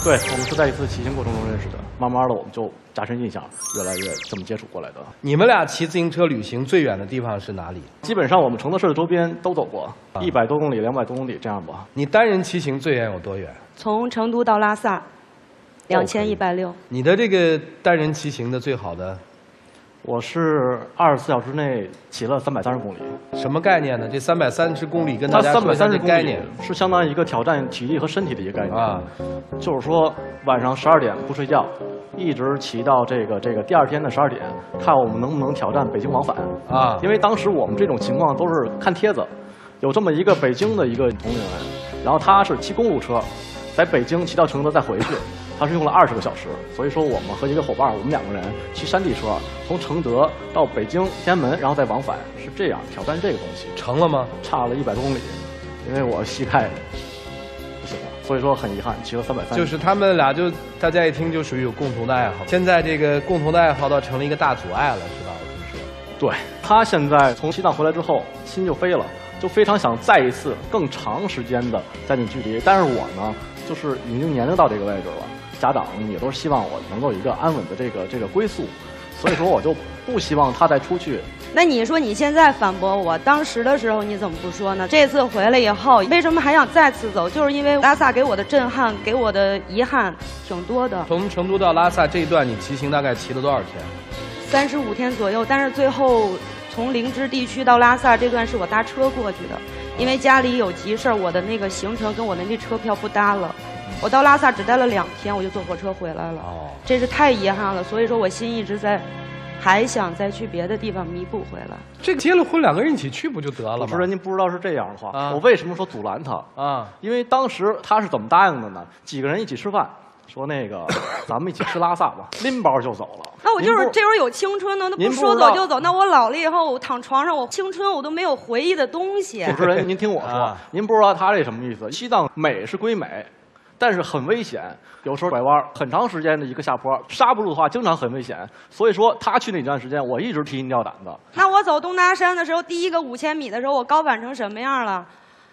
对，我们是在一次骑行过程中认识的，慢慢的我们就加深印象，越来越这么接触过来的。你们俩骑自行车旅行最远的地方是哪里？基本上我们承德市的周边都走过，100多公里、200多公里这样吧。你单人骑行最远有多远？从成都到拉萨，2160。你的这个单人骑行的最好的，我是24小时内骑了330公里。什么概念呢？这330公里跟它大家说一下330公里这概念是相当于一个挑战体力和身体的一个概念啊。就是说晚上12点不睡觉，一直骑到这个第二天的12点，看我们能不能挑战北京往返啊。因为当时我们这种情况都是看帖子，有这么一个北京的一个同龄人，然后他是骑公路车，在北京骑到承德再回去。他是用了20个小时，所以说我们和一个伙伴，我们2个人骑山地车，从承德到北京、天安门，然后再往返，是这样挑战这个东西。成了吗？差了100多公里，因为我膝盖不行了，所以说很遗憾，骑了330。就是他们俩就大家一听就属于有共同的爱好，现在这个共同的爱好倒成了一个大阻碍了，是吧？我听说。对，他现在从西藏回来之后，心就飞了，就非常想再一次更长时间的在那距离，但是我呢，就是已经年龄到这个位置了。家长也都希望我能够有一个安稳的这个归宿，所以说我就不希望他再出去。那你说你现在反驳我，当时的时候你怎么不说呢？这次回来以后，为什么还想再次走？就是因为拉萨给我的震撼，给我的遗憾挺多的。从成都到拉萨这一段，你骑行大概骑了多少天？35天左右，但是最后从灵芝地区到拉萨这段是我搭车过去的，因为家里有急事儿，我的那个行程跟我的那车票不搭了。我到拉萨只待了2天，我就坐火车回来了。这是太遗憾了，所以说我心一直在，还想再去别的地方弥补回来。这个结了婚2个人一起去不就得了吗？主持人，您不知道是这样的话，我为什么说阻拦他啊？因为当时他是怎么答应的呢？几个人一起吃饭，说那个咱们一起吃拉萨吧，拎包就走了。那我就是这会儿有青春呢，那不说走就走。那我老了以后，我躺床上，我青春我都没有回忆的东西。主持人，您听我说，您不知道他这什么意思？西藏美是归美。但是很危险，有时候拐弯，很长时间的一个下坡，刹不住的话，经常很危险。所以说他去那段时间，我一直提心吊胆的。那我走东大山的时候，第一个5000米的时候，我高反成什么样了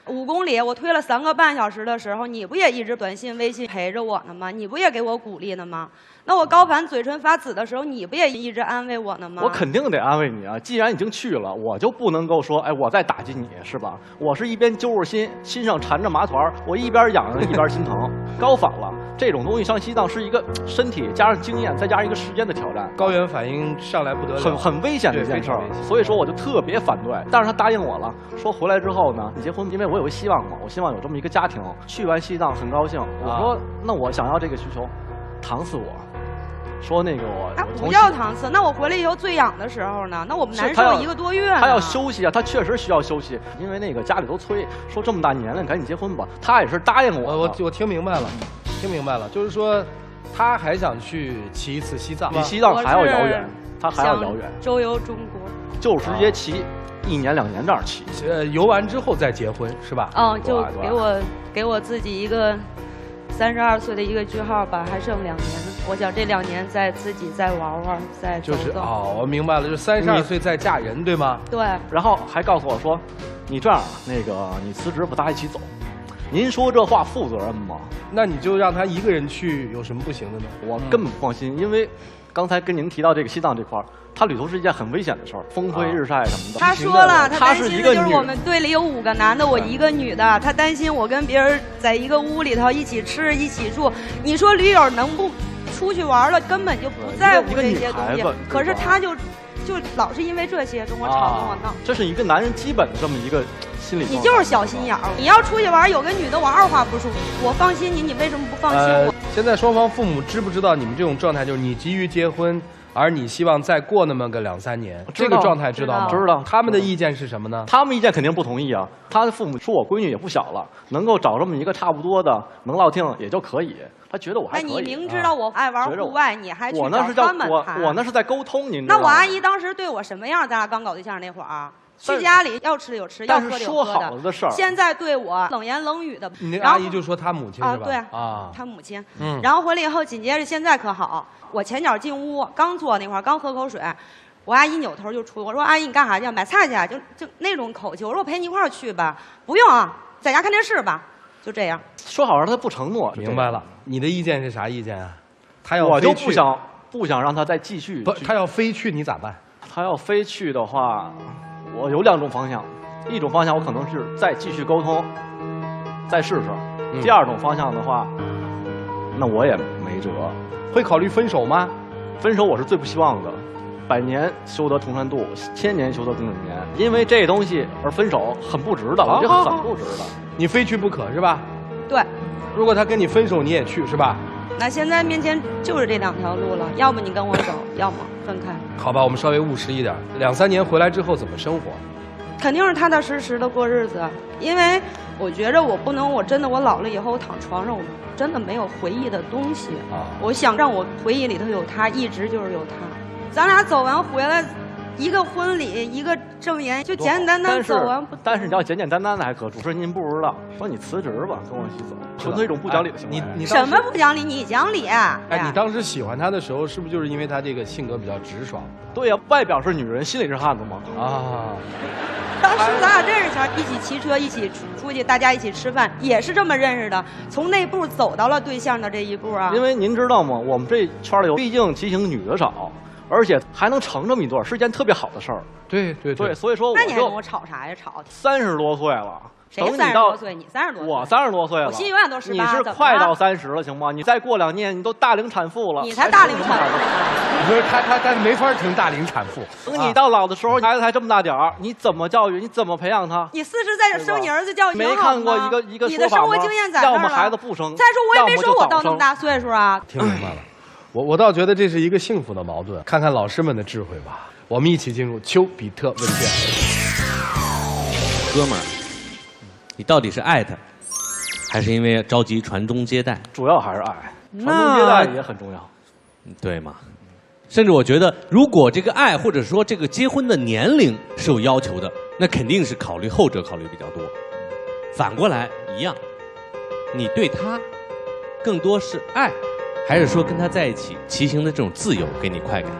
？5公里，我推了3个半小时的时候，你不也一直短信、微信陪着我呢吗？你不也给我鼓励呢吗？那我高反嘴唇发紫的时候，你不也一直安慰我呢吗？我肯定得安慰你啊！既然已经去了，我就不能够说，哎，我再打击你，是吧？我是一边揪着心，心上缠着麻团，我一边痒痒一边心疼。高反了，这种东西上西藏是一个身体加上经验，再加上一个时间的挑战，高原反应上来不得了，很危险的一件事儿。所以说我就特别反对，但是他答应我了，说回来之后呢，你结婚，因为我有个希望嘛，我希望有这么一个家庭。去完西藏很高兴，我说那我想要这个需求，搪塞我。说那个我不叫搪塞，那我回来以后最痒的时候呢？那我们难受1个多月呢。他要休息啊，他确实需要休息，因为那个家里都催，说这么大年龄赶紧结婚吧。他也是答应我。我听明白了，听明白了，就是说他还想去骑一次西藏，比西藏还要遥远，他还要遥远。周游中国，就直接骑1年2年这样骑。游完之后再结婚是吧？就给我自己一个32岁的一个句号吧，还剩2年。我想这2年自己再玩玩，再走走。就是我明白了，就32岁再嫁人，对吗？对。然后还告诉我说，你这样，那个你辞职和他一起走。您说这话负责任吗？那你就让他一个人去，有什么不行的呢？我根本不放心，因为刚才跟您提到这个西藏这块儿，他旅途是一件很危险的事儿，风吹日晒什么的。他说了，他担心的就是我们队里有5个男的，我1个女的，他担心我跟别人在一个屋里头一起吃一起住。你说驴友能不出去玩了，根本就不在乎这些东西。可是他就老是因为这些跟我吵跟我闹。这是一个男人基本的这么一个心理。你就是小心眼儿。你要出去玩有个女的，我2话不说，我放心你，你为什么不放心我？现在双方父母知不知道你们这种状态？就是你急于结婚，而你希望再过那么个2、3年，这个状态知道吗？知道。他们的意见是什么呢？他们意见肯定不同意啊。他的父母说我闺女也不小了，能够找这么一个差不多的能落听也就可以。他觉得我还可以。那你明知道我爱玩户外，你还去找他们谈？我那是在沟通，您知道吗？那我阿姨当时对我什么样？咱俩刚搞对象那会儿，去家里要吃的有吃，要喝的有喝的。说好了的事儿，现在对我冷言冷语的。你那阿姨就说她母亲是吧？对啊，她母亲。然后回来以后，紧接着现在可好，我前脚进屋，刚坐那块儿，刚喝口水，我阿姨扭头就出，我说阿姨你干啥去？买菜去？就那种口气。我说我陪你一块儿去吧。不用啊，在家看电视吧。就这样。说好了他不承诺。明白了，你的意见是啥意见啊？他要我就飞去不想让他再继续。不，他要飞去你咋办？他要飞去的话，我有2种方向，一种方向我可能是再继续沟通，再试试；第2种方向的话，那我也没辙。会考虑分手吗？分手我是最不希望的。100年修得同船渡，1000年修得共枕眠。因为这东西而分手很不值得，我觉得很不值得。你非去不可是吧？对。如果他跟你分手，你也去是吧？那现在面前就是这2条路了，要么你跟我走，要么分开。好吧，我们稍微务实一点。2、3年回来之后怎么生活？肯定是踏踏实实的过日子，因为我觉着我不能，我老了以后我躺床上，我真的没有回忆的东西啊。我想让我回忆里头有他，一直就是有他。咱俩走完回来，一个婚礼，一个证言，就简简单单走完。但是你要简简单单的还可。主持人您不知道，说你辞职吧，跟我一起走，纯粹一种不讲理的行为。你什么不讲理？你讲理。哎，你当时喜欢他的时候，是不是就是因为他这个性格比较直爽？对呀，外表是女人，心里是汉子嘛。啊。当时咱俩认识前，一起骑车，一起出去，大家一起吃饭，也是这么认识的。从那步走到了对象的这一步啊。因为您知道吗？我们这圈里有，毕竟骑行女的少，而且还能成这么一对，是一件特别好的事儿。对，所以说那你还跟我吵啥呀？吵！30多岁了。谁30多岁？你30多岁？我30多岁了。我心永远都18。你是快到30了，行吗？你再过2年，你都大龄产妇了。你才大龄产妇。不是他没法成大龄产妇。等你到老的时候，孩子才这么大点儿，你怎么教育？你怎么培养他？你40在这生你儿子教育没看过一个你的生活经验在这儿了。要么孩子不生。再说我也没说我到那么大岁数啊。听明白了，我倒觉得这是一个幸福的矛盾。看看老师们的智慧吧。我们一起进入丘比特问卷。哥们儿，你到底是爱他，还是因为着急传宗接代？主要还是爱，传宗接代也很重要，对吗？甚至我觉得，如果这个爱或者说这个结婚的年龄是有要求的，那肯定是考虑后者考虑比较多。反过来一样，你对他更多是爱，还是说跟他在一起骑行的这种自由给你快感？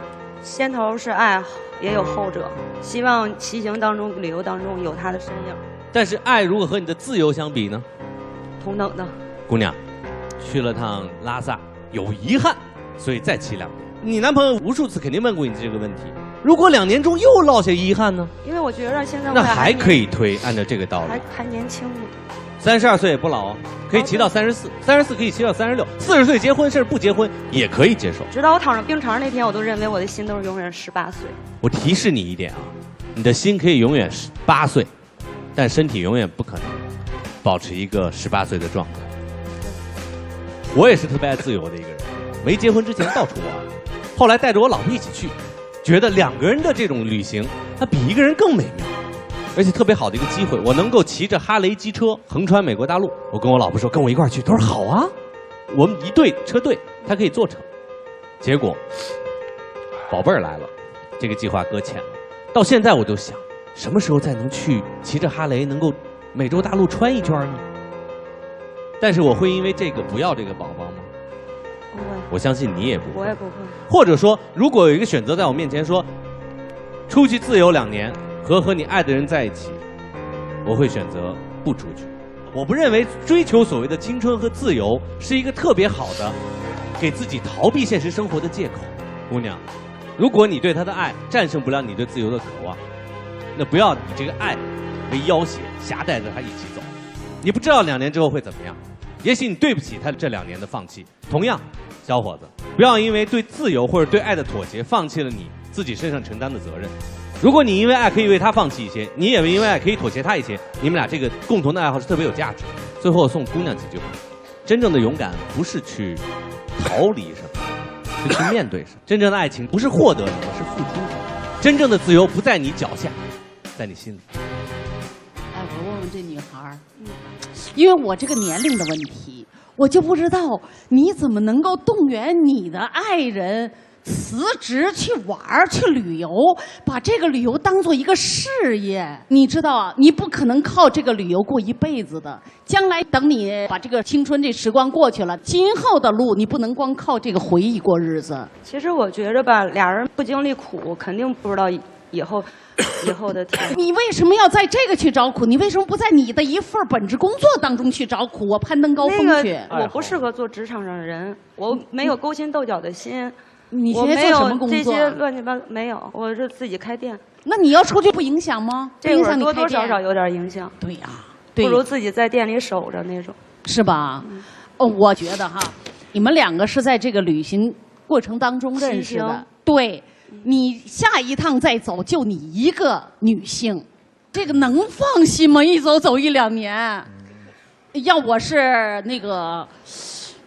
先头是爱，也有后者。希望骑行当中、旅游当中有他的身影。但是爱如果和你的自由相比呢？同等的。姑娘，去了趟拉萨，有遗憾，所以再骑2年。你男朋友无数次肯定问过你这个问题。如果2年中又落下遗憾呢？因为我觉得现在那还可以推，按照这个道理。还年轻呢。32岁也不老，可以骑到34，34可以骑到36，40岁结婚甚至不结婚也可以接受。直到我躺上病床那天，我都认为我的心都是永远18岁。我提示你一点啊，你的心可以永远8岁，但身体永远不可能保持一个18岁的状态。我也是特别爱自由的一个人，没结婚之前到处玩，后来带着我老婆一起去，觉得2个人的这种旅行，它比1个人更美妙。而且特别好的一个机会，我能够骑着哈雷机车横穿美国大陆。我跟我老婆说，跟我一块儿去，她说好啊，我们一队车队，她可以坐成。结果，宝贝儿来了，这个计划搁浅了。到现在我就想，什么时候才能去骑着哈雷能够美洲大陆穿一圈呢？但是我会因为这个不要这个宝宝吗？不会。我相信你也不会。我也不会。或者说，如果有一个选择在我面前说，出去自由2年。和你爱的人在一起，我会选择不出去。我不认为追求所谓的青春和自由是一个特别好的给自己逃避现实生活的借口。姑娘，如果你对他的爱战胜不了你对自由的渴望，那不要以这个爱为要挟，瞎带着他一起走。你不知道2年之后会怎么样，也许你对不起他这2年的放弃。同样，小伙子，不要因为对自由或者对爱的妥协，放弃了你自己身上承担的责任。如果你因为爱可以为他放弃一些，你也因为爱可以妥协他一些，你们俩这个共同的爱好是特别有价值的。最后送姑娘几句话：真正的勇敢不是去逃离什么，是去面对什么；真正的爱情不是获得什么，是付出什么；真正的自由不在你脚下，在你心里。哎，我问问这女孩儿，因为我这个年龄的问题，我就不知道你怎么能够动员你的爱人辞职去玩儿去旅游，把这个旅游当做一个事业。你知道啊，你不可能靠这个旅游过一辈子的。将来等你把这个青春这时光过去了，今后的路你不能光靠这个回忆过日子。其实我觉着吧，俩人不经历苦，肯定不知道以后的天。你为什么要在这个去找苦？你为什么不在你的一份本职工作当中去找苦？我攀登高峰去。我不适合做职场上的人，我没有勾心斗角的心。你现在做什么工作？这些乱七八糟没有，我是自己开店。那你要出去不影响吗？这会儿多多少少有点影响。对呀，不如自己在店里守着那种。是吧？哦，我觉得哈，你们两个是在这个旅行过程当中认识的。对，你下一趟再走，就你一个女性，这个能放心吗？一走1、2年，要我是那个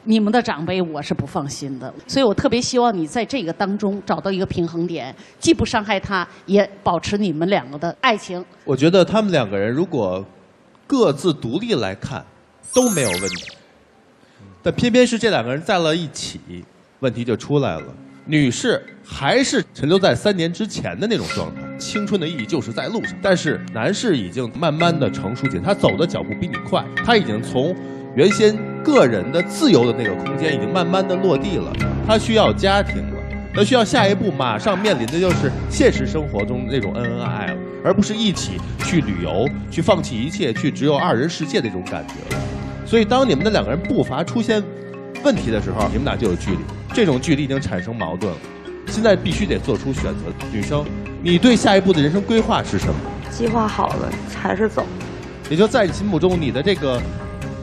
你们的长辈，我是不放心的。所以我特别希望你在这个当中找到一个平衡点，既不伤害他，也保持你们两个的爱情。我觉得他们两个人如果各自独立来看都没有问题，但偏偏是这两个人在了一起，问题就出来了。女士还是沉留在3年之前的那种状态，青春的意义就是在路上。但是男士已经慢慢的成熟起来，他走的脚步比你快，他已经从原先个人的自由的那个空间已经慢慢的落地了，他需要家庭了，他需要下一步马上面临的就是现实生活中那种恩恩爱爱了，而不是一起去旅游，去放弃一切，去只有2人世界的那种感觉了。所以当你们的两个人步伐出现问题的时候，你们俩就有距离，这种距离已经产生矛盾了。现在必须得做出选择。女生，你对下一步的人生规划是什么？计划好了还是走？也就在你心目中，你的这个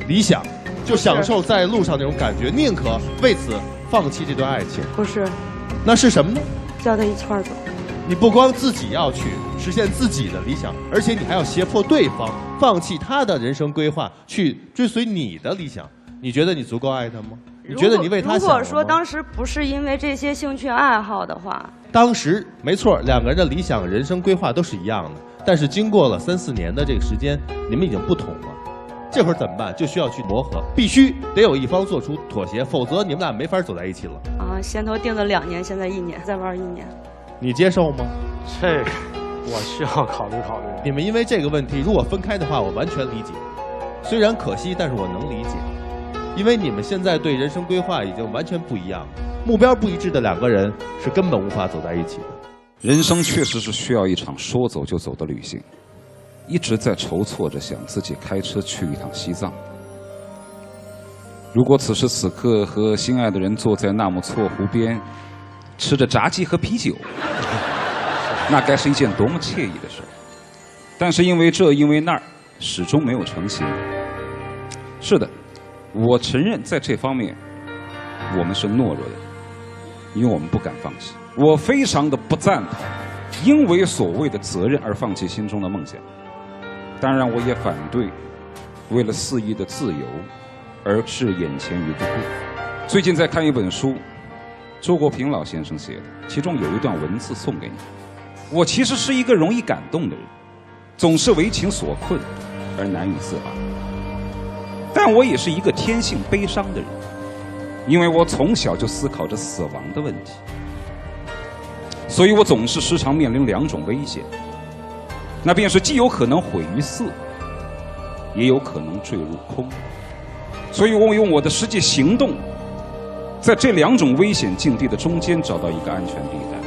理想，就享受在路上那种感觉，宁可为此放弃这段爱情。不是，那是什么呢？叫他一块儿走。你不光自己要去实现自己的理想，而且你还要胁迫对方放弃他的人生规划，去追随你的理想。你觉得你足够爱他吗？你觉得你为他想了吗？如果说当时不是因为这些兴趣爱好的话，当时没错，两个人的理想、人生规划都是一样的，但是经过了3、4年的这个时间，你们已经不同了。这会儿怎么办？就需要去磨合，必须得有一方做出妥协，否则你们俩没法走在一起了。啊，先头定的2年，现在1年，再玩1年，你接受吗？这个我需要考虑考虑。你们因为这个问题如果分开的话，我完全理解，虽然可惜，但是我能理解。因为你们现在对人生规划已经完全不一样，目标不一致的两个人是根本无法走在一起的。人生确实是需要一场说走就走的旅行，一直在筹措着想自己开车去一趟西藏。如果此时此刻和心爱的人坐在纳木错湖边，吃着炸鸡和啤酒，那该是一件多么惬意的事。但是因为这因为那儿，始终没有成型。是的，我承认在这方面我们是懦弱的，因为我们不敢放弃。我非常的不赞同因为所谓的责任而放弃心中的梦想。当然我也反对为了肆意的自由而置眼前于不顾。最近在看一本书，周国平老先生写的，其中有一段文字送给你。我其实是一个容易感动的人，总是为情所困而难以自拔，但我也是一个天性悲伤的人，因为我从小就思考着死亡的问题，所以我总是时常面临2种危险，那便是既有可能毁于色，也有可能坠入空。所以我用我的实际行动，在这2种危险境地的中间找到一个安全地带，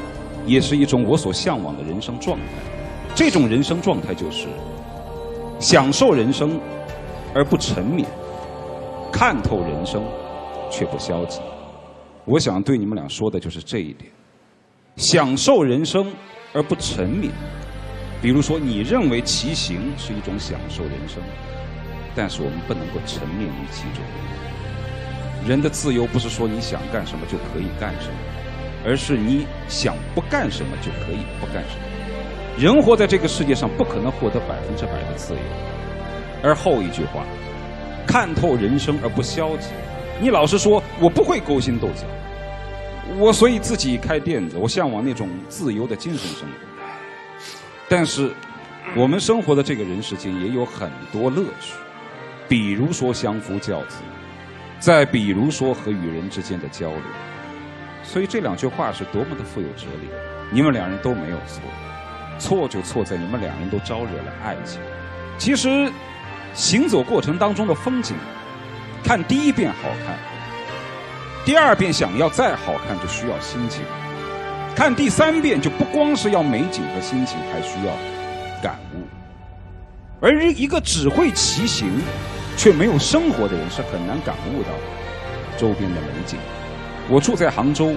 也是一种我所向往的人生状态。这种人生状态就是享受人生而不沉湎，看透人生却不消极。我想对你们俩说的就是这一点，享受人生而不沉湎。比如说你认为骑行是一种享受人生，但是我们不能够沉湎于其中。人的自由不是说你想干什么就可以干什么，而是你想不干什么就可以不干什么。人活在这个世界上不可能获得100%的自由。而后一句话，看透人生而不消极。你老是说我不会勾心斗角，我所以自己开店子，我向往那种自由的精神生活。但是我们生活的这个人世间也有很多乐趣，比如说相夫教子，再比如说和与人之间的交流。所以这2句话是多么的富有哲理。你们2人都没有错，错就错在你们2人都招惹了爱情。其实行走过程当中的风景，看第1遍好看，第2遍想要再好看就需要心情。看第3遍就不光是要美景和心情，还需要感悟。而一个只会骑行却没有生活的人是很难感悟到周边的美景。我住在杭州，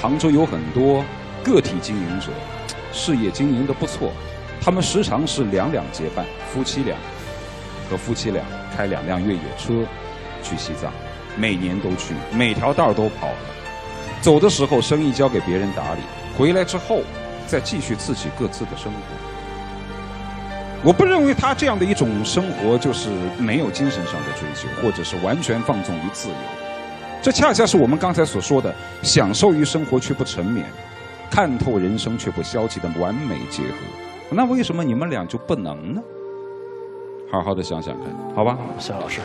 杭州有很多个体经营者，事业经营得不错，他们时常是2两结伴，夫妻俩和夫妻俩开2辆越野车去西藏，每年都去，每条道都跑了。走的时候生意交给别人打理，回来之后再继续自己各自的生活。我不认为他这样的一种生活就是没有精神上的追求，或者是完全放纵于自由。这恰恰是我们刚才所说的享受于生活却不沉湎，看透人生却不消极的完美结合。那为什么你们俩就不能呢？好好的想想看，好吧？谢老师，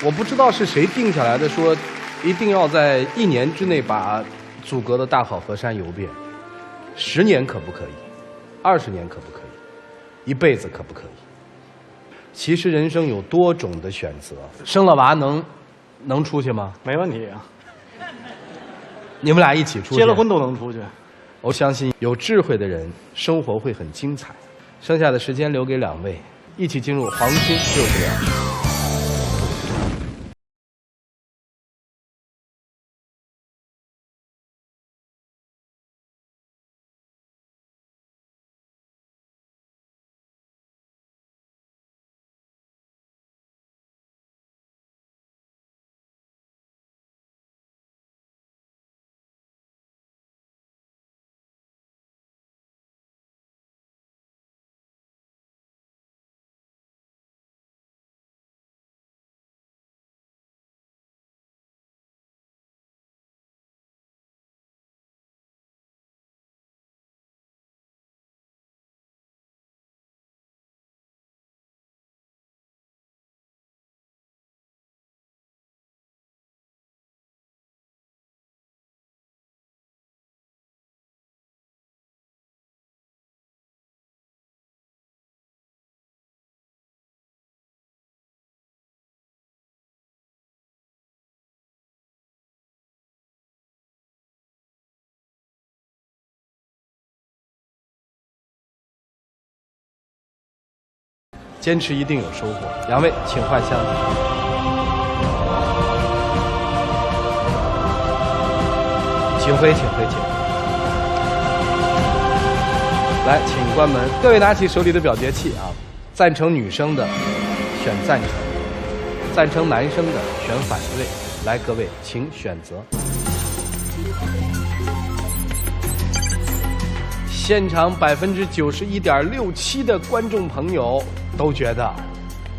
我不知道是谁定下来的，说一定要在1年之内把阻隔的大好河山游遍。10年可不可以？20年可不可以？一辈子可不可以？其实人生有多种的选择。生了娃能出去吗？没问题啊，你们俩一起出去？结了婚都能出去。我相信有智慧的人，生活会很精彩。剩下的时间留给2位，一起进入黄金60秒。坚持一定有收获。2位，请换箱。请回，请回，请回。来，请关门。各位拿起手里的表决器啊！赞成女生的选赞成，赞成男生的选反对。来，各位，请选择。现场91.67%的观众朋友都觉得，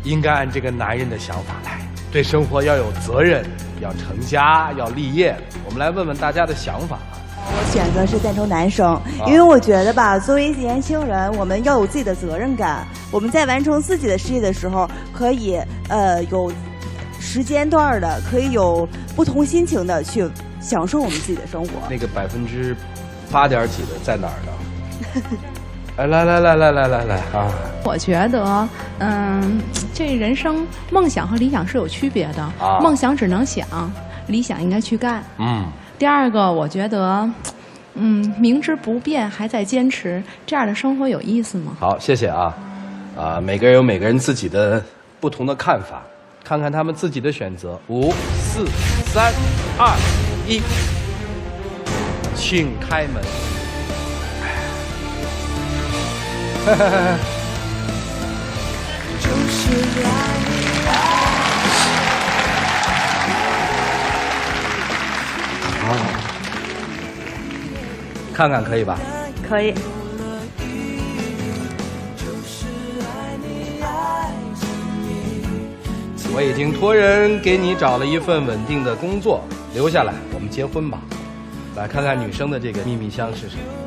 应该按这个男人的想法来，对生活要有责任，要成家，要立业。我们来问问大家的想法。我选择是赞成男生，因为我觉得吧，作为年轻人，我们要有自己的责任感。我们在完成自己的事业的时候，可以有时间段的，可以有不同心情的去享受我们自己的生活。那个8%几的在哪儿呢？来啊！我觉得，这人生梦想和理想是有区别的。梦想只能想，理想应该去干。第二个，我觉得，明知不变还在坚持，这样的生活有意思吗？好，谢谢啊！每个人有每个人自己的不同的看法，看看他们自己的选择。5、4、3、2、1，请开门。看看可以吧？可以。我已经托人给你找了一份稳定的工作，留下来，我们结婚吧。来看看女生的这个秘密箱是什么。